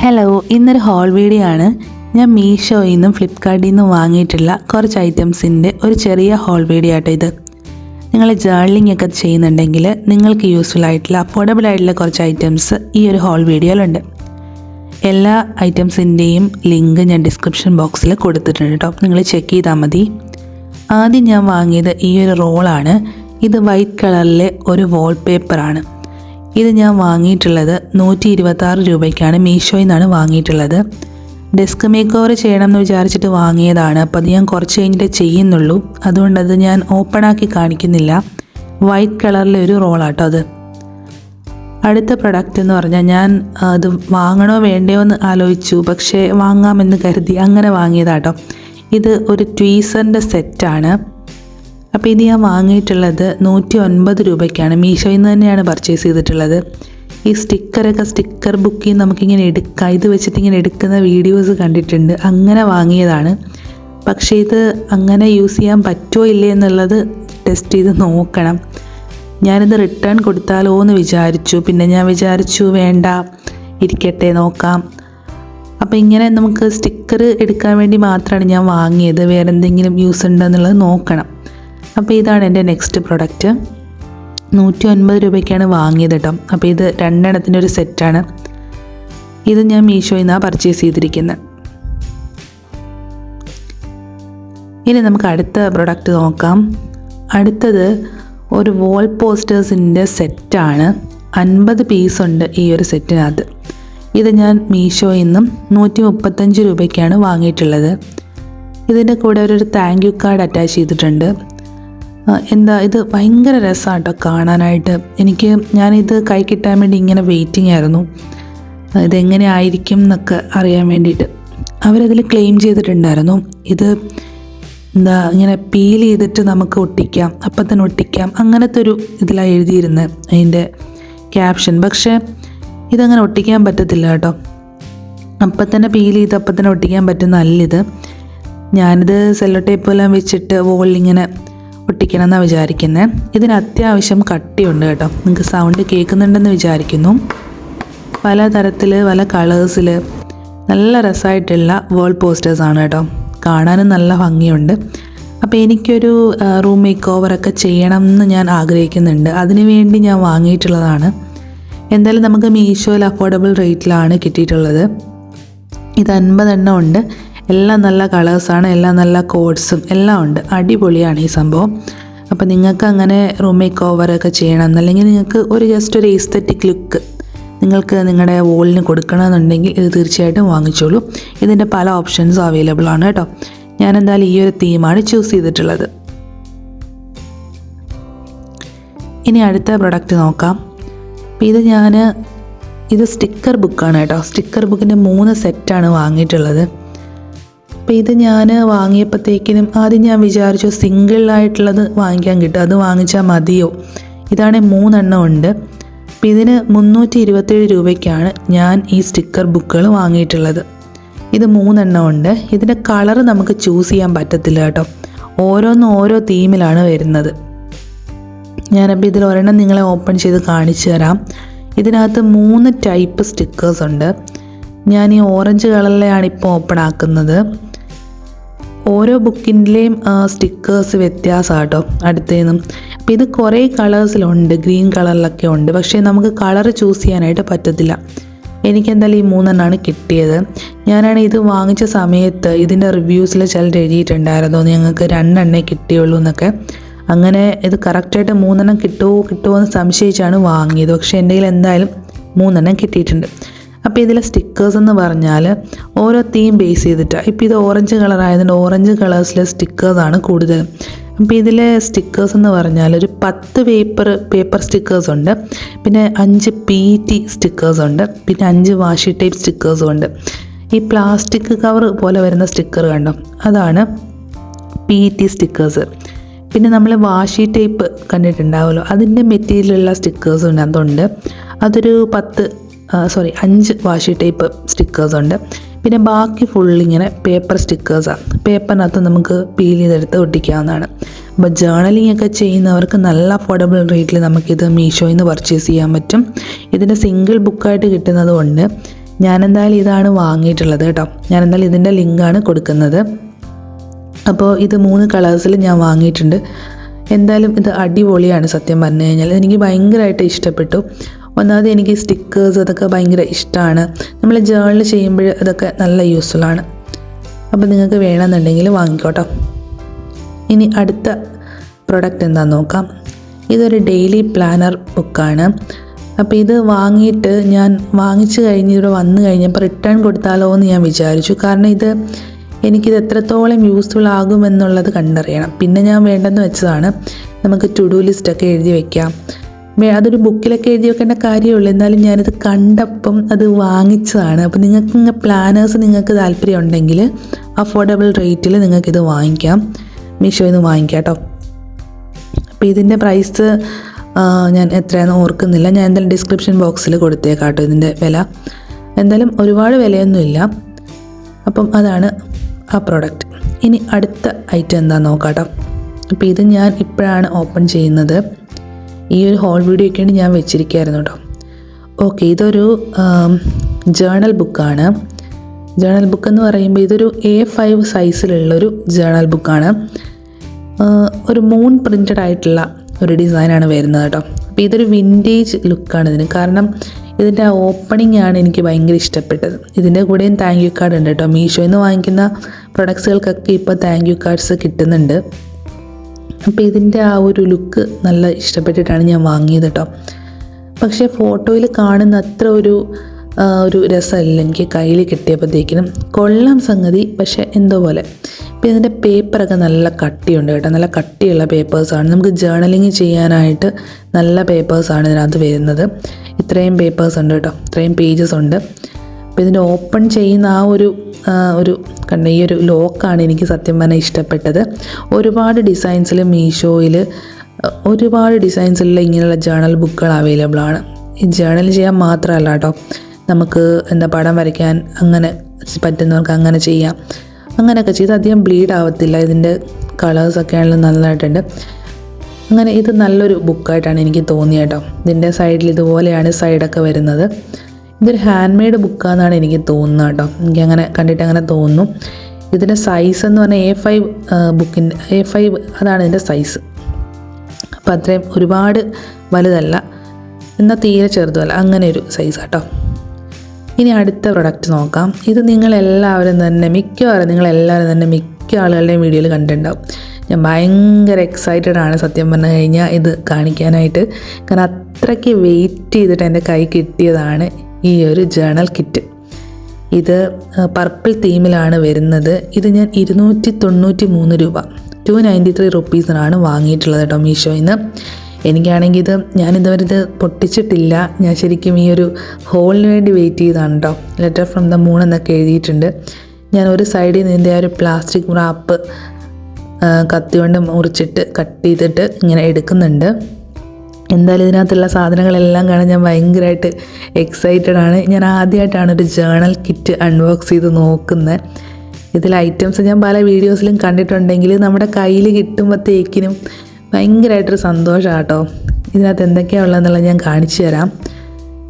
Hello, ഇന്നൊരു whole video ആണ്. ഞാൻ മീഷോയിൽ നിന്നും ഫ്ലിപ്കാർട്ടിൽ നിന്നും വാങ്ങിയിട്ടുള്ള കുറച്ച് ഐറ്റംസിൻ്റെ ഒരു ചെറിയ ഹോൾ വീഡിയോ ആട്ടോ ഇത്. നിങ്ങൾ ജേർണലിംഗ് ഒക്കെ ചെയ്യുന്നുണ്ടെങ്കിൽ നിങ്ങൾക്ക് യൂസ്ഫുൾ ആയിട്ടുള്ള അഫോർഡബിൾ ആയിട്ടുള്ള കുറച്ച് ഐറ്റംസ് ഈ ഒരു ഹോൾ വീഡിയോയിലുണ്ട്. എല്ലാ ഐറ്റംസിൻ്റെയും ലിങ്ക് ഞാൻ ഡിസ്ക്രിപ്ഷൻ ബോക്സിൽ കൊടുത്തിട്ടുണ്ട് കേട്ടോ, നിങ്ങൾ ചെക്ക് ചെയ്താൽ മതി. ആദ്യം ഞാൻ വാങ്ങിയത് ഈ ഒരു റോളാണ്. ഇത് വൈറ്റ് കളറിലെ ഒരു വാൾപേപ്പറാണ്. ഇത് ഞാൻ വാങ്ങിയിട്ടുള്ളത് 126 രൂപയ്ക്കാണ്. മീഷോയിൽ നിന്നാണ് വാങ്ങിയിട്ടുള്ളത്. ഡെസ്ക് മേക്ക് ഓവർ ചെയ്യണം എന്ന് വിചാരിച്ചിട്ട് വാങ്ങിയതാണ്. അപ്പോൾ അത് ഞാൻ കുറച്ച് കഴിഞ്ഞിട്ട് ചെയ്യുന്നുള്ളൂ, അതുകൊണ്ടത് ഞാൻ ഓപ്പണാക്കി കാണിക്കുന്നില്ല. വൈറ്റ് കളറിലെ ഒരു റോളാട്ടോ അത്. അടുത്ത പ്രൊഡക്റ്റ് എന്ന് പറഞ്ഞാൽ ഞാൻ അത് വാങ്ങണോ വേണ്ടയോ എന്ന് ആലോചിച്ചു, പക്ഷേ വാങ്ങാമെന്ന് കരുതി അങ്ങനെ വാങ്ങിയതാട്ടോ. ഇത് ഒരു ട്വീസറിൻ്റെ സെറ്റാണ്. അപ്പോൾ ഇത് ഞാൻ വാങ്ങിയിട്ടുള്ളത് 109 രൂപയ്ക്കാണ്. മീഷോയിൽ നിന്ന് തന്നെയാണ് പർച്ചേസ് ചെയ്തിട്ടുള്ളത്. ഈ സ്റ്റിക്കർ ബുക്കിൽ നമുക്കിങ്ങനെ എടുക്കാം. ഇത് വെച്ചിട്ട് ഇങ്ങനെ എടുക്കുന്ന വീഡിയോസ് കണ്ടിട്ടുണ്ട്, അങ്ങനെ വാങ്ങിയതാണ്. പക്ഷേ ഇത് അങ്ങനെ യൂസ് ചെയ്യാൻ പറ്റുമോ ഇല്ലേ എന്നുള്ളത് ടെസ്റ്റ് ചെയ്ത് നോക്കണം. ഞാനിത് റിട്ടേൺ കൊടുത്താലോ എന്ന് വിചാരിച്ചു. പിന്നെ ഞാൻ വിചാരിച്ചു വേണ്ട, ഇരിക്കട്ടെ നോക്കാം. അപ്പോൾ ഇങ്ങനെ നമുക്ക് സ്റ്റിക്കർ എടുക്കാൻ വേണ്ടി മാത്രമാണ് ഞാൻ വാങ്ങിയത്. വേറെ എന്തെങ്കിലും യൂസ് ഉണ്ടോ എന്നുള്ളത് നോക്കണം. അപ്പോൾ ഇതാണ് എൻ്റെ നെക്സ്റ്റ് പ്രൊഡക്റ്റ്. 109 രൂപയ്ക്കാണ് വാങ്ങിയത് കേട്ടോ. അപ്പോൾ ഇത് 2 എണ്ണത്തിൻ്റെ ഒരു സെറ്റാണ്. ഇത് ഞാൻ മീഷോയിൽ നിന്നാണ് പർച്ചേസ് ചെയ്തിരിക്കുന്നത്. ഇനി നമുക്ക് അടുത്ത പ്രൊഡക്റ്റ് നോക്കാം. അടുത്തത് ഒരു വാൾ പോസ്റ്റേഴ്സിൻ്റെ സെറ്റാണ്. 50 പീസുണ്ട് ഈ ഒരു സെറ്റിനകത്ത്. ഇത് ഞാൻ മീഷോയിൽ നിന്നും 135 രൂപയ്ക്കാണ് വാങ്ങിയിട്ടുള്ളത്. ഇതിൻ്റെ കൂടെ ഒരു താങ്ക് യു കാർഡ് അറ്റാച്ച് ചെയ്തിട്ടുണ്ട്. ഇത് ഭയങ്കര രസമാണ് കേട്ടോ കാണാനായിട്ട്. ഞാനിത് കൈ കിട്ടാൻ വേണ്ടി ഇങ്ങനെ വെയിറ്റിംഗ് ആയിരുന്നു, ഇതെങ്ങനെ ആയിരിക്കും എന്നൊക്കെ അറിയാൻ വേണ്ടിയിട്ട്. അവരതിൽ ക്ലെയിം ചെയ്തിട്ടുണ്ടായിരുന്നു, ഇത് ഇങ്ങനെ പീൽ ചെയ്തിട്ട് നമുക്ക് ഒട്ടിക്കാം, അപ്പം തന്നെ ഒട്ടിക്കാം, അങ്ങനത്തെ ഒരു ഇതിലാണ് എഴുതിയിരുന്നത് അതിൻ്റെ ക്യാപ്ഷൻ. പക്ഷേ ഇതങ്ങനെ ഒട്ടിക്കാൻ പറ്റത്തില്ല കേട്ടോ. അപ്പം തന്നെ പീൽ ചെയ്ത് അപ്പം തന്നെ ഒട്ടിക്കാൻ പറ്റുന്നല്ലിത്. ഞാനിത് സെല്ലോ ടേപ്പ് എല്ലാം വെച്ചിട്ട് വോളിങ്ങനെ ഒട്ടിക്കണം എന്നാണ് വിചാരിക്കുന്നത്. ഇതിന് അത്യാവശ്യം കട്ടിയുണ്ട് കേട്ടോ. നിങ്ങൾക്ക് സൗണ്ട് കേൾക്കുന്നുണ്ടെന്ന് വിചാരിക്കുന്നു. പല തരത്തിൽ പല കളേഴ്സിൽ നല്ല രസമായിട്ടുള്ള വാൾ പോസ്റ്റേഴ്സാണ് കേട്ടോ. കാണാനും നല്ല ഭംഗിയുണ്ട്. അപ്പോൾ എനിക്കൊരു റൂം മേക്ക് ഓവറൊക്കെ ചെയ്യണം എന്ന് ഞാൻ ആഗ്രഹിക്കുന്നുണ്ട്. അതിനു വേണ്ടി ഞാൻ വാങ്ങിയിട്ടുള്ളതാണ്. എന്തായാലും നമുക്ക് മീഷോയിൽ അഫോർഡബിൾ റേറ്റിലാണ് കിട്ടിയിട്ടുള്ളത്. ഇത് 50 എണ്ണം ഉണ്ട്. എല്ലാം നല്ല കളേഴ്സാണ്, എല്ലാം നല്ല കോഡ്സും എല്ലാം ഉണ്ട്. അടിപൊളിയാണ് ഈ സംഭവം. അപ്പോൾ നിങ്ങൾക്ക് അങ്ങനെ റൂം മേക്ക് ഓവറൊക്കെ ചെയ്യണം എന്നല്ലെങ്കിൽ നിങ്ങൾക്ക് ജസ്റ്റ് ഒരു എസ്തെറ്റിക് ലുക്ക് നിങ്ങൾക്ക് നിങ്ങളുടെ വോളിന് കൊടുക്കണമെന്നുണ്ടെങ്കിൽ ഇത് തീർച്ചയായിട്ടും വാങ്ങിച്ചോളൂ. ഇതിൻ്റെ പല ഓപ്ഷൻസും അവൈലബിൾ ആണ് കേട്ടോ. ഞാൻ എന്തായാലും ഈ ഒരു തീമാണ് ചൂസ് ചെയ്തിട്ടുള്ളത്. ഇനി അടുത്ത പ്രൊഡക്റ്റ് നോക്കാം. അപ്പോൾ ഇത് സ്റ്റിക്കർ ബുക്കാണ് കേട്ടോ. സ്റ്റിക്കർ ബുക്കിൻ്റെ 3 സെറ്റാണ് വാങ്ങിയിട്ടുള്ളത്. അപ്പോൾ ഇത് ഞാൻ വാങ്ങിയപ്പോഴത്തേക്കിനും ആദ്യം ഞാൻ വിചാരിച്ചു സിംഗിളായിട്ടുള്ളത് വാങ്ങിക്കാൻ കിട്ടും, അത് വാങ്ങിച്ചാൽ മതിയോ. ഇതാണെങ്കിൽ 3 എണ്ണം ഉണ്ട്. അപ്പോൾ ഇതിന് 327 രൂപയ്ക്കാണ് ഞാൻ ഈ സ്റ്റിക്കർ ബുക്കുകൾ വാങ്ങിയിട്ടുള്ളത്. ഇത് 3 എണ്ണം ഉണ്ട്. ഇതിൻ്റെ കളർ നമുക്ക് ചൂസ് ചെയ്യാൻ പറ്റത്തില്ല കേട്ടോ. ഓരോന്നും ഓരോ തീമിലാണ് വരുന്നത്. ഞാനപ്പോൾ ഇതിൽ ഒരെണ്ണം നിങ്ങളെ ഓപ്പൺ ചെയ്ത് കാണിച്ചു തരാം. ഇതിനകത്ത് 3 ടൈപ്പ് സ്റ്റിക്കേഴ്സ് ഉണ്ട്. ഞാൻ ഈ ഓറഞ്ച് കളറിലെയാണ് ഇപ്പോൾ ഓപ്പൺ ആക്കുന്നത്. ഓരോ ബുക്കിൻ്റെയും സ്റ്റിക്കേഴ്സ് വ്യത്യാസമാണ് കേട്ടോ അടുത്തേന്നും. അപ്പോൾ ഇത് കുറേ കളേഴ്സിലുണ്ട്, ഗ്രീൻ കളറിലൊക്കെ ഉണ്ട്. പക്ഷേ നമുക്ക് കളർ ചൂസ് ചെയ്യാനായിട്ട് പറ്റത്തില്ല. എനിക്കെന്തായാലും ഈ 3 എണ്ണമാണ് കിട്ടിയത്. ഞാനാണ് ഇത് വാങ്ങിച്ച സമയത്ത് ഇതിൻ്റെ റിവ്യൂസിൽ ചിലർ എഴുതിയിട്ടുണ്ടായിരുന്നു ഞങ്ങൾക്ക് 2 എണ്ണേ കിട്ടിയുള്ളൂ എന്നൊക്കെ. അങ്ങനെ ഇത് കറക്റ്റായിട്ട് 3 എണ്ണം കിട്ടുമോ എന്ന് സംശയിച്ചാണ് വാങ്ങിയത്. പക്ഷേ എൻ്റെ കയ്യിൽ എന്തായാലും 3 എണ്ണം കിട്ടിയിട്ടുണ്ട്. അപ്പോൾ ഇതിലെ സ്റ്റിക്കേഴ്സ് എന്ന് പറഞ്ഞാൽ ഓരോ തീം ബേസ് ചെയ്തിട്ടാണ്. ഇപ്പോൾ ഇത് ഓറഞ്ച് കളറായതുകൊണ്ട് ഓറഞ്ച് കളേഴ്സിലെ സ്റ്റിക്കേഴ്സാണ് കൂടുതലും. അപ്പോൾ ഇതിലെ സ്റ്റിക്കേഴ്സ് എന്ന് പറഞ്ഞാൽ ഒരു 10 പേപ്പർ സ്റ്റിക്കേഴ്സ് ഉണ്ട്, പിന്നെ 5 PET സ്റ്റിക്കേഴ്സ് ഉണ്ട്, പിന്നെ 5 വാഷി ടൈപ്പ് സ്റ്റിക്കേഴ്സും ഉണ്ട്. ഈ പ്ലാസ്റ്റിക് കവർ പോലെ വരുന്ന സ്റ്റിക്കർ കണ്ടോ, അതാണ് PET സ്റ്റിക്കേഴ്സ്. പിന്നെ നമ്മൾ വാഷി ടേപ്പ് കണ്ടിട്ടുണ്ടാവുമല്ലോ, അതിൻ്റെ മെറ്റീരിയലുള്ള സ്റ്റിക്കേഴ്സും ഉണ്ട്. അതുണ്ട്. അതൊരു 5 വാഷി ടൈപ്പ് സ്റ്റിക്കേഴ്സ് ഉണ്ട്. പിന്നെ ബാക്കി ഫുള്ളിങ്ങനെ പേപ്പർ സ്റ്റിക്കേഴ്സാണ്. പേപ്പറിനകത്ത് നമുക്ക് പീൽ ചെയ്തെടുത്ത് ഒട്ടിക്കാവുന്നതാണ്. അപ്പോൾ ജേർണലിംഗ് ഒക്കെ ചെയ്യുന്നവർക്ക് നല്ല അഫോർഡബിൾ റേറ്റിൽ നമുക്കിത് മീഷോയിൽ നിന്ന് പർച്ചേസ് ചെയ്യാൻ പറ്റും. ഇതിൻ്റെ സിംഗിൾ ബുക്കായിട്ട് കിട്ടുന്നത് കൊണ്ട് ഞാനെന്തായാലും ഇതാണ് വാങ്ങിയിട്ടുള്ളത് കേട്ടോ. ഞാനെന്തായാലും ഇതിൻ്റെ ലിങ്കാണ് കൊടുക്കുന്നത്. അപ്പോൾ ഇത് 3 കളേഴ്സിൽ ഞാൻ വാങ്ങിയിട്ടുണ്ട്. എന്തായാലും ഇത് അടിപൊളിയാണ് സത്യം പറഞ്ഞു കഴിഞ്ഞാൽ. എനിക്ക് ഭയങ്കരമായിട്ട് ഇഷ്ടപ്പെട്ടു. ഒന്നാമത് എനിക്ക് സ്റ്റിക്കേഴ്സ് അതൊക്കെ ഭയങ്കര ഇഷ്ടമാണ്. നമ്മൾ ജേർണൽ ചെയ്യുമ്പോൾ അതൊക്കെ നല്ല യൂസ്ഫുള്ളാണ്. അപ്പോൾ നിങ്ങൾക്ക് വേണമെന്നുണ്ടെങ്കിൽ വാങ്ങിക്കോട്ടോ. ഇനി അടുത്ത പ്രൊഡക്റ്റ് എന്താണെന്ന് നോക്കാം. ഇതൊരു ഡെയിലി പ്ലാനർ ബുക്കാണ്. അപ്പോൾ ഇത് വാങ്ങിയിട്ട് ഞാൻ വാങ്ങിച്ച് കഴിഞ്ഞ് ഇവിടെ വന്നു കഴിഞ്ഞപ്പോൾ റിട്ടേൺ കൊടുത്താലോ എന്ന് ഞാൻ വിചാരിച്ചു. കാരണം എനിക്കിത് എത്രത്തോളം യൂസ്ഫുൾ ആകുമെന്നുള്ളത് കണ്ടറിയണം. പിന്നെ ഞാൻ വേണ്ടെന്ന് വെച്ചതാണ്. നമുക്ക് ടു ഡു ലിസ്റ്റൊക്കെ എഴുതി വയ്ക്കാം. അതൊരു ബുക്കിലൊക്കെ എഴുതി വെക്കേണ്ട കാര്യമുള്ളൂ. എന്നാലും ഞാനിത് കണ്ടപ്പം അത് വാങ്ങിച്ചതാണ്. അപ്പോൾ നിങ്ങൾക്ക് പ്ലാനേഴ്സ് നിങ്ങൾക്ക് താല്പര്യം ഉണ്ടെങ്കിൽ അഫോർഡബിൾ റേറ്റിൽ നിങ്ങൾക്കിത് വാങ്ങിക്കാം. മീഷോയിൽ നിന്ന് വാങ്ങിക്കാം കേട്ടോ. അപ്പോൾ ഇതിൻ്റെ പ്രൈസ് ഞാൻ എത്രയാണെന്ന് ഓർക്കുന്നില്ല. ഞാൻ എന്തായാലും ഡിസ്ക്രിപ്ഷൻ ബോക്സിൽ കൊടുത്തേക്കാം കേട്ടോ ഇതിൻ്റെ വില. എന്തായാലും ഒരുപാട് വിലയൊന്നുമില്ല. അപ്പം അതാണ് ആ പ്രോഡക്റ്റ്. ഇനി അടുത്ത ഐറ്റം എന്താണെന്ന് നോക്കാം കേട്ടോ. അപ്പോൾ ഇത് ഞാൻ ഇപ്പോഴാണ് ഓപ്പൺ ചെയ്യുന്നത്. ഈ ഒരു ഹോൾ വീഡിയോ ഒക്കെ ഞാൻ വെച്ചിരിക്കുകയായിരുന്നു കേട്ടോ. ഓക്കെ, ഇതൊരു ജേർണൽ ബുക്കാണ്. ജേർണൽ ബുക്കെന്ന് പറയുമ്പോൾ ഇതൊരു A5 സൈസിലുള്ളൊരു ജേർണൽ ബുക്കാണ്. ഒരു മൂൺ പ്രിൻറ്റഡ് ആയിട്ടുള്ള ഒരു ഡിസൈനാണ് വരുന്നത് കേട്ടോ. അപ്പോൾ ഇതൊരു വിൻറ്റേജ് ലുക്കാണ് ഇതിന്. കാരണം ഇതിൻ്റെ ആ ഓപ്പണിംഗ് ആണ് എനിക്ക് ഭയങ്കര ഇഷ്ടപ്പെട്ടത്. ഇതിൻ്റെ കൂടെയും താങ്ക് യു കാർഡ് ഉണ്ട് കേട്ടോ. മീഷോയിൽ നിന്ന് വാങ്ങിക്കുന്ന പ്രൊഡക്ട്സുകൾക്കൊക്കെ ഇപ്പോൾ താങ്ക് യു കാർഡ്സ് കിട്ടുന്നുണ്ട്. അപ്പോൾ ഇതിൻ്റെ ആ ഒരു ലുക്ക് നല്ല ഇഷ്ടപ്പെട്ടിട്ടാണ് ഞാൻ വാങ്ങിയത് കേട്ടോ. പക്ഷേ ഫോട്ടോയിൽ കാണുന്ന അത്ര ഒരു രസമല്ല എനിക്ക് കയ്യിൽ കിട്ടിയപ്പോഴത്തേക്കിനും. കൊള്ളാം സംഗതി, പക്ഷേ എന്തോ പോലെ. ഇപ്പോൾ ഇതിൻ്റെ പേപ്പറൊക്കെ നല്ല കട്ടിയുണ്ട് കേട്ടോ. നല്ല കട്ടിയുള്ള പേപ്പേഴ്സാണ്. നമുക്ക് ജേർണലിങ് ചെയ്യാനായിട്ട് നല്ല പേപ്പേഴ്സാണ് ഇതിനകത്ത് വരുന്നത്. ഇത്രയും പേപ്പേഴ്സ് ഉണ്ട് കേട്ടോ. ഇത്രയും പേജസ് ഉണ്ട്. അപ്പോൾ ഇതിൻ്റെ ഓപ്പൺ ചെയ്യുന്ന ആ ഒരു കണ്ട ഈ ഒരു ലോക്കാണ് എനിക്ക് സത്യം പറഞ്ഞാൽ ഇഷ്ടപ്പെട്ടത്. ഒരുപാട് ഡിസൈൻസിൽ മീഷോയിൽ ഒരുപാട് ഡിസൈൻസിലുള്ള ഇങ്ങനെയുള്ള ജേർണൽ ബുക്കുകൾ അവൈലബിൾ ആണ്. ഈ ജേർണൽ ചെയ്യാൻ മാത്രമല്ല കേട്ടോ, നമുക്ക് പടം വരയ്ക്കാൻ അങ്ങനെ പറ്റുന്നവർക്ക് അങ്ങനെ ചെയ്യാം. അങ്ങനെയൊക്കെ ചെയ്ത് അധികം ബ്ലീഡ് ആവത്തില്ല. ഇതിൻ്റെ കളേഴ്സൊക്കെ ആണെങ്കിലും നല്ലതായിട്ടുണ്ട്. അങ്ങനെ ഇത് നല്ലൊരു ബുക്കായിട്ടാണ് എനിക്ക് തോന്നിയത് കേട്ടോ. ഇതിൻ്റെ സൈഡിൽ ഇതുപോലെയാണ് സൈഡൊക്കെ വരുന്നത്. ഇതൊരു ഹാൻഡ് മെയ്ഡ് ബുക്കാണെന്നാണ് എനിക്ക് തോന്നുന്നത് കേട്ടോ. എനിക്കങ്ങനെ കണ്ടിട്ട് അങ്ങനെ തോന്നുന്നു. ഇതിൻ്റെ സൈസ് എന്ന് പറഞ്ഞാൽ A5 അതാണ് ഇതിൻ്റെ സൈസ്. അപ്പോൾ അത്രയും ഒരുപാട് വലുതല്ല, എന്നാൽ തീരെ ചെറുതുമല്ല, അങ്ങനെ ഒരു സൈസ് കേട്ടോ. ഇനി അടുത്ത പ്രൊഡക്റ്റ് നോക്കാം. ഇത് മിക്ക ആളുകളുടെയും വീഡിയോയിൽ കണ്ടിട്ടുണ്ടാവും. ഞാൻ ഭയങ്കര എക്സൈറ്റഡ് ആണ് സത്യം പറഞ്ഞു കഴിഞ്ഞാൽ ഇത് കാണിക്കാനായിട്ട്. കാരണം അത്രയ്ക്ക് വെയിറ്റ് ചെയ്തിട്ട് എൻ്റെ കൈ കിട്ടിയതാണ് ഈ ഒരു ജേർണൽ കിറ്റ്. ഇത് പർപ്പിൾ തീമിലാണ് വരുന്നത്. ഇത് ഞാൻ 293 രൂപ 293 റുപ്പീസിനാണ് വാങ്ങിയിട്ടുള്ളത് കേട്ടോ മീഷോയിൽ നിന്ന്. എനിക്കാണെങ്കിൽ ഞാനിതുവരെ ഇത് പൊട്ടിച്ചിട്ടില്ല. ഞാൻ ശരിക്കും ഈ ഒരു ഹോളിന് വേണ്ടി വെയിറ്റ് ചെയ്താണ് കേട്ടോ. ലെറ്റർ ഫ്രം ദ മൂൺ എന്നൊക്കെ എഴുതിയിട്ടുണ്ട്. ഞാൻ ഒരു സൈഡിൽ നിന്ന് ഇതിൻ്റെ ആ ഒരു പ്ലാസ്റ്റിക് റാപ്പ് കത്തി കൊണ്ട് മുറിച്ചിട്ട് കട്ട് ചെയ്തിട്ട് ഇങ്ങനെ എടുക്കുന്നുണ്ട്. എന്തായാലും ഇതിനകത്തുള്ള സാധനങ്ങളെല്ലാം കാണാൻ ഞാൻ ഭയങ്കരമായിട്ട് എക്സൈറ്റഡ് ആണ്. ഞാൻ ആദ്യമായിട്ടാണ് ഒരു ജേർണൽ കിറ്റ് അൺബോക്സ് ചെയ്ത് നോക്കുന്നത്. ഇതിൽ ഐറ്റംസ് ഞാൻ പല വീഡിയോസിലും കണ്ടിട്ടുണ്ടെങ്കിൽ നമ്മുടെ കയ്യിൽ കിട്ടുമ്പോഴത്തേക്കിനും ഭയങ്കരമായിട്ടൊരു സന്തോഷമാണ് കേട്ടോ. ഇതിനകത്ത് എന്തൊക്കെയാണ് ഉള്ളതെന്നുള്ളത് ഞാൻ കാണിച്ചു തരാം.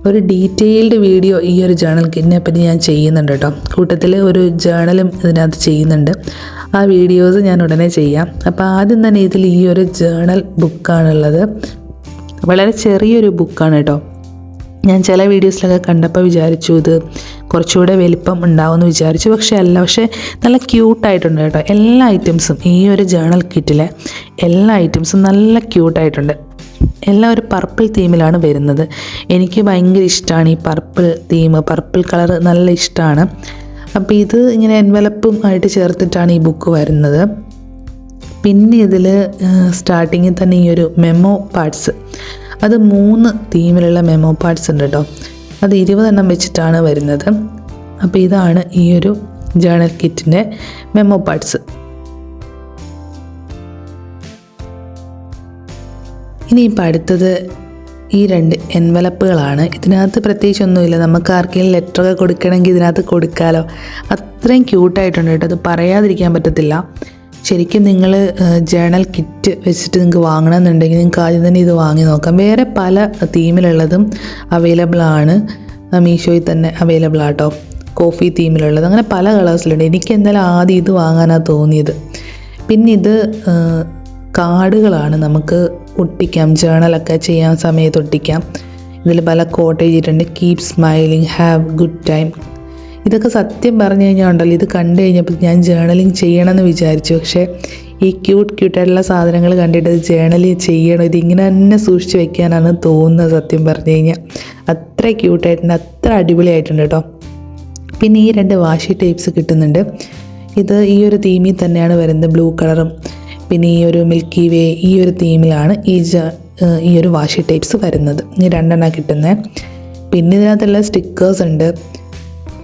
ഒരു ഡീറ്റെയിൽഡ് വീഡിയോ ഈ ഒരു ജേർണൽ കിറ്റിനെ പറ്റി ഞാൻ ചെയ്യുന്നുണ്ട് കേട്ടോ. കൂട്ടത്തിൽ ഒരു ജേർണലും ഇതിനകത്ത് ചെയ്യുന്നുണ്ട്. ആ വീഡിയോസ് ഞാൻ ഉടനെ ചെയ്യാം. അപ്പോൾ ആദ്യം തന്നെ ഇതിൽ ഈ ഒരു ജേർണൽ ബുക്കാണുള്ളത്. വളരെ ചെറിയൊരു ബുക്കാണ് കേട്ടോ. ഞാൻ ചില വീഡിയോസിലൊക്കെ കണ്ടപ്പോൾ വിചാരിച്ചു ഇത് കുറച്ചുകൂടെ വലിപ്പം ഉണ്ടാവുമെന്ന് വിചാരിച്ചു. പക്ഷേ നല്ല ക്യൂട്ടായിട്ടുണ്ട് കേട്ടോ. എല്ലാ ഐറ്റംസും ഈ ഒരു ജേർണൽ കിറ്റിലെ എല്ലാ ഐറ്റംസും നല്ല ക്യൂട്ടായിട്ടുണ്ട്. എല്ലാം ഒരു പർപ്പിൾ തീമിലാണ് വരുന്നത്. എനിക്ക് ഭയങ്കര ഇഷ്ടമാണ് ഈ പർപ്പിൾ കളർ നല്ല ഇഷ്ടമാണ്. അപ്പോൾ ഇത് ഇങ്ങനെ എൻവലപ്പും ആയിട്ട് ചേർത്തിട്ടാണ് ഈ ബുക്ക് വരുന്നത്. പിന്നെ ഇതിൽ സ്റ്റാർട്ടിങ്ങിൽ തന്നെ ഈ ഒരു മെമ്മോ പാർട്സ്, അത് 3 തീമിലുള്ള മെമ്മോ പാർട്സ് ഉണ്ട് കേട്ടോ. അത് 20 എണ്ണം വെച്ചിട്ടാണ് വരുന്നത്. അപ്പോൾ ഇതാണ് ഈ ഒരു ജേർണൽ കിറ്റിൻ്റെ മെമ്മോ പാർട്സ്. ഇനിയിപ്പോൾ അടുത്തത് ഈ 2 എൻവലപ്പുകളാണ്. ഇതിനകത്ത് പ്രത്യേകിച്ചൊന്നുമില്ല. നമുക്ക് ആർക്കെങ്കിലും ലെറ്ററൊക്കെ കൊടുക്കണമെങ്കിൽ ഇതിനകത്ത് കൊടുക്കാമല്ലോ. അത്രയും ക്യൂട്ടായിട്ടുണ്ട് കേട്ടോ. അത് പറയാതിരിക്കാൻ പറ്റത്തില്ല. ശരിക്കും നിങ്ങൾ ജേർണൽ കിറ്റ് വെച്ചിട്ട് നിങ്ങൾക്ക് വാങ്ങണമെന്നുണ്ടെങ്കിൽ നിങ്ങൾക്ക് ആദ്യം തന്നെ ഇത് വാങ്ങി നോക്കാം. വേറെ പല തീമിലുള്ളതും അവൈലബിൾ ആണ്. മീഷോയിൽ തന്നെ അവൈലബിൾ ആട്ടോ, കോഫി തീമിലുള്ളത്. അങ്ങനെ പല കളേഴ്സിലുണ്ട്. എനിക്ക് എന്തായാലും ആദ്യം ഇത് വാങ്ങാനാണ് തോന്നിയത്. പിന്നെ ഇത് കാർഡുകളാണ്, നമുക്ക് ഒട്ടിക്കാം, ജേണലൊക്കെ ചെയ്യാൻ സമയത്ത് ഒട്ടിക്കാം. ഇതിൽ പല കോട്ട് എഴുതിയിട്ടുണ്ട്, keep smiling, have good time. ഇതൊക്കെ സത്യം പറഞ്ഞു കഴിഞ്ഞാൽ ഉണ്ടല്ലോ, ഇത് കണ്ടു കഴിഞ്ഞപ്പോൾ ഞാൻ ജേണലിങ് ചെയ്യണമെന്ന് വിചാരിച്ചു. പക്ഷേ ഈ ക്യൂട്ടായിട്ടുള്ള സാധനങ്ങൾ കണ്ടിട്ട് ഇത് ജേണലിങ് ചെയ്യണം, ഇതിങ്ങനെ തന്നെ സൂക്ഷിച്ച് വെക്കാനാണ് തോന്നുന്നത് സത്യം പറഞ്ഞു കഴിഞ്ഞാൽ. അത്ര ക്യൂട്ടായിട്ടുണ്ട്, അത്ര അടിപൊളിയായിട്ടുണ്ട് കേട്ടോ. പിന്നെ ഈ 2 വാഷി ടൈപ്സ് കിട്ടുന്നുണ്ട്. ഇത് ഈ ഒരു തീമിൽ തന്നെയാണ് വരുന്നത്, ബ്ലൂ കളറും പിന്നെ ഈ ഒരു മിൽക്കി വേ ഈ ഒരു തീമിലാണ് ഈ ഒരു വാഷി ടൈപ്സ് വരുന്നത്. ഈ 2 കിട്ടുന്നത്. പിന്നെ ഇതിനകത്തുള്ള സ്റ്റിക്കേഴ്സ് ഉണ്ട്,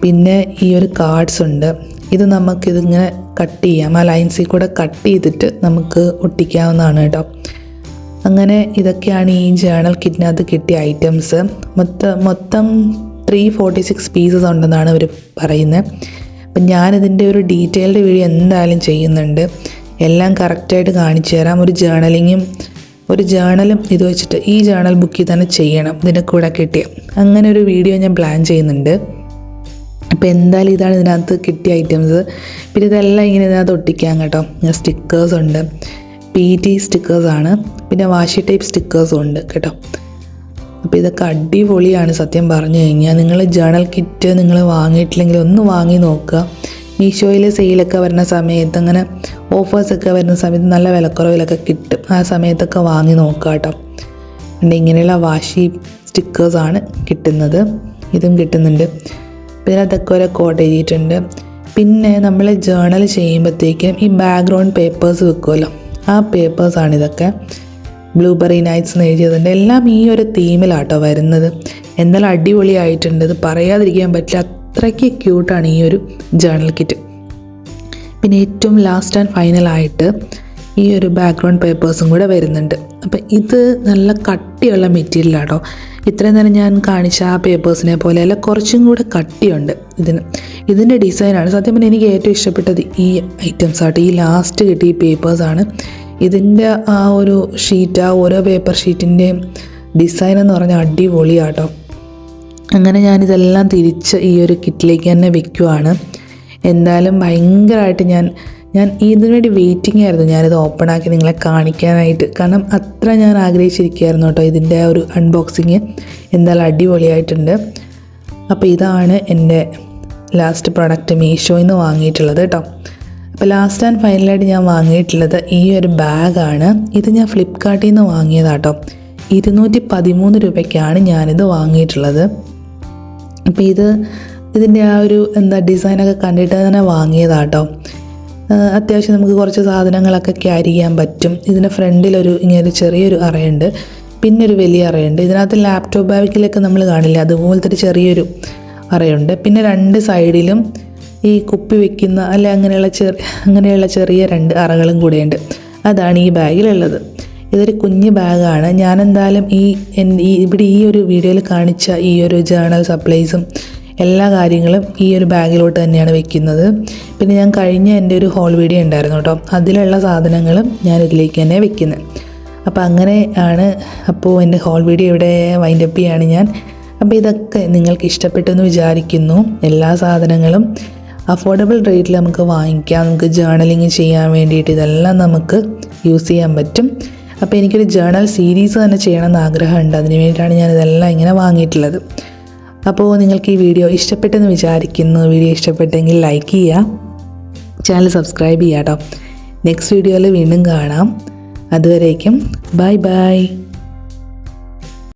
പിന്നെ ഈ ഒരു കാർഡ്സ് ഉണ്ട്. ഇത് നമുക്കിതിങ്ങനെ കട്ട് ചെയ്യാം, ആ ലൈൻസിൽ കൂടെ കട്ട് ചെയ്തിട്ട് നമുക്ക് ഒട്ടിക്കാവുന്നതാണ് കേട്ടോ. അങ്ങനെ ഇതൊക്കെയാണ് ഈ ജേണൽ കിറ്റിനകത്ത് കിട്ടിയ ഐറ്റംസ്. മൊത്തം 346 പീസസ് ഉണ്ടെന്നാണ് അവർ പറയുന്നത്. അപ്പം ഞാനിതിൻ്റെ ഒരു ഡീറ്റെയിൽഡ് വീഡിയോ എന്തായാലും ചെയ്യുന്നുണ്ട്, എല്ലാം കറക്റ്റായിട്ട് കാണിച്ചു തരാം. ഒരു ജേണലും ഇത് വെച്ചിട്ട് ഈ ജേണൽ ബുക്കിൽ തന്നെ ചെയ്യണം, ഇതിൻ്റെ കൂടെ കിട്ടിയ അങ്ങനെ ഒരു വീഡിയോ ഞാൻ പ്ലാൻ ചെയ്യുന്നുണ്ട്. അപ്പോൾ എന്തായാലും ഇതാണ് ഇതിനകത്ത് കിട്ടിയ ഐറ്റംസ്. പിന്നെ ഇതെല്ലാം ഇങ്ങനെ ഇതിനകത്ത് ഒട്ടിക്കാം കേട്ടോ. സ്റ്റിക്കേഴ്സ് ഉണ്ട്, PT സ്റ്റിക്കേഴ്സാണ്, പിന്നെ വാഷി ടൈപ്പ് സ്റ്റിക്കേഴ്സും ഉണ്ട് കേട്ടോ. അപ്പോൾ ഇതൊക്കെ അടിപൊളിയാണ് സത്യം പറഞ്ഞു കഴിഞ്ഞാൽ. നിങ്ങൾ ജേണൽ കിറ്റ് നിങ്ങൾ വാങ്ങിയിട്ടില്ലെങ്കിൽ ഒന്ന് വാങ്ങി നോക്കുക. മീഷോയിൽ സെയിലൊക്കെ വരുന്ന സമയത്ത്, അങ്ങനെ ഓഫേഴ്സൊക്കെ വരുന്ന സമയത്ത് നല്ല വിലക്കുറവിലൊക്കെ കിട്ടും. ആ സമയത്തൊക്കെ വാങ്ങി നോക്കുക കേട്ടോ. പിന്നെ ഇങ്ങനെയുള്ള വാഷി സ്റ്റിക്കേഴ്സാണ് കിട്ടുന്നത്, ഇതും കിട്ടുന്നുണ്ട്. പിന്നെ അതൊക്കെ ഓരോ കോഡ് എഴുതിയിട്ടുണ്ട്. പിന്നെ നമ്മൾ ജേണൽ ചെയ്യുമ്പോഴത്തേക്കും ഈ ബാക്ക്ഗ്രൗണ്ട് പേപ്പേഴ്സ് വെക്കുമല്ലോ, ആ പേപ്പേഴ്സാണ് ഇതൊക്കെ. ബ്ലൂബെറി നൈറ്റ്സ് എന്ന് എഴുതിയതുണ്ട്. എല്ലാം ഈ ഒരു തീമിലാട്ടോ വരുന്നത്. എന്തായാലും അടിപൊളിയായിട്ടുണ്ട്, ഇത് പറയാതിരിക്കാൻ പറ്റില്ല, അത്രയ്ക്ക് ക്യൂട്ടാണ് ഈ ഒരു ജേണൽ കിറ്റ്. പിന്നെ ഏറ്റവും ലാസ്റ്റ് ആൻഡ് ഫൈനലായിട്ട് ഈ ഒരു ബാക്ക്ഗ്രൗണ്ട് പേപ്പേഴ്സും കൂടെ വരുന്നുണ്ട്. അപ്പം ഇത് നല്ല കട്ടിയുള്ള മെറ്റീരിയലാട്ടോ. ഇത്രയും നേരം ഞാൻ കാണിച്ച ആ പേപ്പേഴ്സിനെ പോലെ അല്ല, കുറച്ചും കൂടെ കട്ടിയുണ്ട് ഇതിൻ്റെ ഡിസൈനാണ് സത്യം പറഞ്ഞാൽ എനിക്ക് ഏറ്റവും ഇഷ്ടപ്പെട്ടത്. ഈ ഐറ്റംസ് ആട്ടോ, ഈ ലാസ്റ്റ് കിട്ടിയ ഈ പേപ്പേഴ്സാണ്. ഇതിൻ്റെ ആ ഒരു ഷീറ്റ്, ആ ഓരോ പേപ്പർ ഷീറ്റിൻ്റെയും ഡിസൈൻ എന്ന് പറഞ്ഞാൽ അടിപൊളിയാട്ടോ. അങ്ങനെ ഞാനിതെല്ലാം തിരിച്ച് ഈ ഒരു കിറ്റിലേക്ക് തന്നെ വെക്കുവാണ്. എന്തായാലും ഭയങ്കരമായിട്ട് ഞാൻ ഇതിനു വേണ്ടി വെയിറ്റിംഗ് ആയിരുന്നു, ഞാനിത് ഓപ്പണാക്കി നിങ്ങളെ കാണിക്കാനായിട്ട്. കാരണം അത്ര ഞാൻ ആഗ്രഹിച്ചിരിക്കുകയായിരുന്നു കേട്ടോ ഇതിൻ്റെ ഒരു അൺബോക്സിങ്. എന്തായാലും അടിപൊളിയായിട്ടുണ്ട്. അപ്പോൾ ഇതാണ് എൻ്റെ ലാസ്റ്റ് പ്രൊഡക്റ്റ് മീഷോയിൽ നിന്ന് വാങ്ങിയിട്ടുള്ളത് കേട്ടോ. അപ്പോൾ ലാസ്റ്റ് ആൻഡ് ഫൈനലായിട്ട് ഞാൻ വാങ്ങിയിട്ടുള്ളത് ഈ ഒരു ബാഗാണ്. ഇത് ഞാൻ ഫ്ലിപ്കാർട്ടിൽ നിന്ന് വാങ്ങിയതാട്ടോ. 213 രൂപയ്ക്കാണ് ഞാനിത് വാങ്ങിയിട്ടുള്ളത്. അപ്പോൾ ഇതിൻ്റെ ആ ഒരു ഡിസൈനൊക്കെ കണ്ടിട്ട് തന്നെ വാങ്ങിയതാട്ടോ. അത്യാവശ്യം നമുക്ക് കുറച്ച് സാധനങ്ങളൊക്കെ ക്യാരി ചെയ്യാൻ പറ്റും. ഇതിൻ്റെ ഫ്രണ്ടിലൊരു ഇങ്ങനെ ചെറിയൊരു അറയുണ്ട്, പിന്നെ ഒരു വലിയ അറയുണ്ട്. ഇതിനകത്ത് ലാപ്ടോപ്പ് ബാഗിലൊക്കെ നമ്മൾ കാണില്ല, അതുപോലത്തെ ഒരു ചെറിയൊരു അറയുണ്ട്. പിന്നെ 2 സൈഡിലും ഈ കുപ്പി വെക്കുന്ന അല്ലെ അങ്ങനെയുള്ള ചെറിയ 2 അറകളും കൂടെയുണ്ട്. അതാണ് ഈ ബാഗിലുള്ളത്. ഇതൊരു കുഞ്ഞ് ബാഗാണ്. ഞാനെന്തായാലും ഇവിടെ ഈ ഒരു വീഡിയോയിൽ കാണിച്ച ഈ ഒരു ജേണൽ സപ്ലൈസും എല്ലാ കാര്യങ്ങളും ഈ ഒരു ബാഗിലോട്ട് തന്നെയാണ് വെക്കുന്നത്. പിന്നെ ഞാൻ കഴിഞ്ഞ എൻ്റെ ഒരു ഹോൾ വീഡിയോ ഉണ്ടായിരുന്നു കേട്ടോ, അതിലുള്ള സാധനങ്ങളും ഞാൻ ഇതിലേക്ക് തന്നെ വെക്കുന്നത്. അപ്പോൾ അങ്ങനെ ആണ്. അപ്പോൾ എൻ്റെ ഹോൾ വീഡിയോ ഇവിടെ വൈൻഡപ്പ് ചെയ്യാണ് ഞാൻ. അപ്പോൾ ഇതൊക്കെ നിങ്ങൾക്ക് ഇഷ്ടപ്പെട്ടെന്ന് വിചാരിക്കുന്നു. എല്ലാ സാധനങ്ങളും അഫോർഡബിൾ റേറ്റിൽ നമുക്ക് വാങ്ങിക്കാം. നമുക്ക് ജേണലിങ് ചെയ്യാൻ വേണ്ടിയിട്ട് ഇതെല്ലാം നമുക്ക് യൂസ് ചെയ്യാൻ പറ്റും. അപ്പോൾ എനിക്കൊരു ജേണൽ സീരീസ് തന്നെ ചെയ്യണമെന്ന് ആഗ്രഹമുണ്ട്. അതിന് വേണ്ടിയിട്ടാണ് ഞാനിതെല്ലാം ഇങ്ങനെ വാങ്ങിയിട്ടുള്ളത്. അപ്പോൾ നിങ്ങൾക്ക് ഈ വീഡിയോ ഇഷ്ടപ്പെട്ടെന്ന് വിചാരിക്കുന്നു. വീഡിയോ ഇഷ്ടപ്പെട്ടെങ്കിൽ ലൈക്ക് ചെയ്യുക, ചാനൽ സബ്സ്ക്രൈബ് ചെയ്യുക കേട്ടോ. നെക്സ്റ്റ് വീഡിയോയിൽ വീണ്ടും കാണാം. അതുവരേക്കും ബൈ ബൈ.